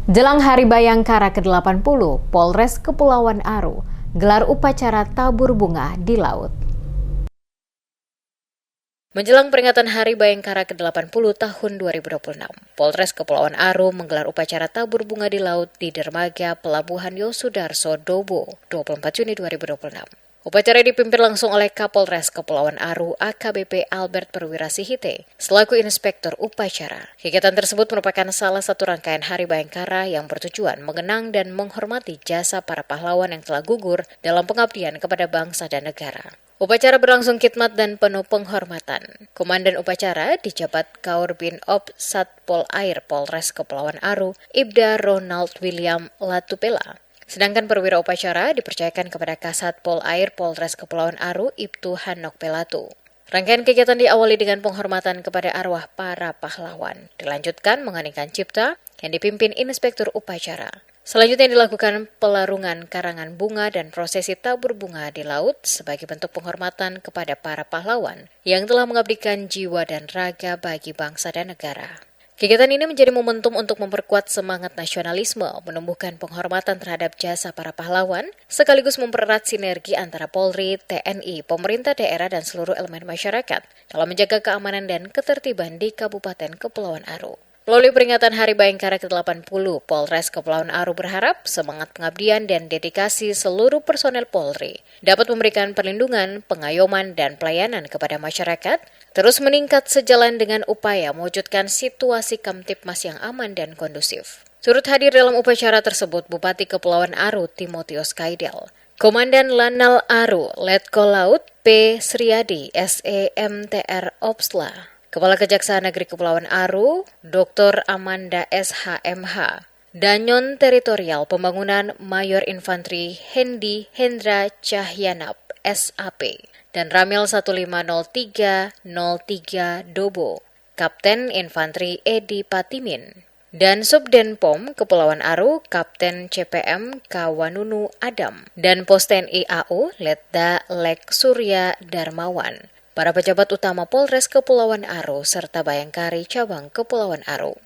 Jelang Hari Bayangkara ke-80, Polres Kepulauan Aru gelar upacara tabur bunga di laut. Menjelang peringatan Hari Bayangkara ke-80 tahun 2026, Polres Kepulauan Aru menggelar upacara tabur bunga di laut di dermaga Pelabuhan Yosudarso Dobo, 24 Juni 2026. Upacara dipimpin langsung oleh Kapolres Kepulauan Aru AKBP Albert Perwira Sihite selaku Inspektur Upacara. Kegiatan tersebut merupakan salah satu rangkaian Hari Bayangkara yang bertujuan mengenang dan menghormati jasa para pahlawan yang telah gugur dalam pengabdian kepada bangsa dan negara. Upacara berlangsung khidmat dan penuh penghormatan. Komandan upacara dijabat Kaurbin Op Satpol Air Polres Kepulauan Aru, Ibda Ronald William Latupela. Sedangkan perwira upacara dipercayakan kepada Kasatpol Air Polres Kepulauan Aru, Ibtu Hanok Pelatu. Rangkaian kegiatan diawali dengan penghormatan kepada arwah para pahlawan. Dilanjutkan mengeningkan cipta yang dipimpin Inspektur Upacara. Selanjutnya dilakukan pelarungan karangan bunga dan prosesi tabur bunga di laut sebagai bentuk penghormatan kepada para pahlawan yang telah mengabdikan jiwa dan raga bagi bangsa dan negara. Kegiatan ini menjadi momentum untuk memperkuat semangat nasionalisme, menumbuhkan penghormatan terhadap jasa para pahlawan, sekaligus mempererat sinergi antara Polri, TNI, pemerintah daerah, dan seluruh elemen masyarakat dalam menjaga keamanan dan ketertiban di Kabupaten Kepulauan Aru. Melalui peringatan Hari Bayangkara ke-80, Polres Kepulauan Aru berharap semangat pengabdian dan dedikasi seluruh personel Polri dapat memberikan perlindungan, pengayoman, dan pelayanan kepada masyarakat, terus meningkat sejalan dengan upaya mewujudkan situasi Kamtipmas yang aman dan kondusif. Turut hadir dalam upacara tersebut Bupati Kepulauan Aru Timotius Kaidel, Komandan Lanal Aru Letkol Laut P. Sriadi SEMTR Opsla, Kepala Kejaksaan Negeri Kepulauan Aru, Dr. Amanda SHMH, Danyon Teritorial Pembangunan Mayor Infantri Hendi Hendra Cahyanap SAP, dan Ramil 150303 Dobo, Kapten Infantri Edi Patimin, dan Subden POM Kepulauan Aru, Kapten CPM Kawanunu Adam, dan Pos TNI AU Letda Lek Surya Darmawan, para pejabat utama Polres Kepulauan Aru serta Bayangkari Cabang Kepulauan Aru.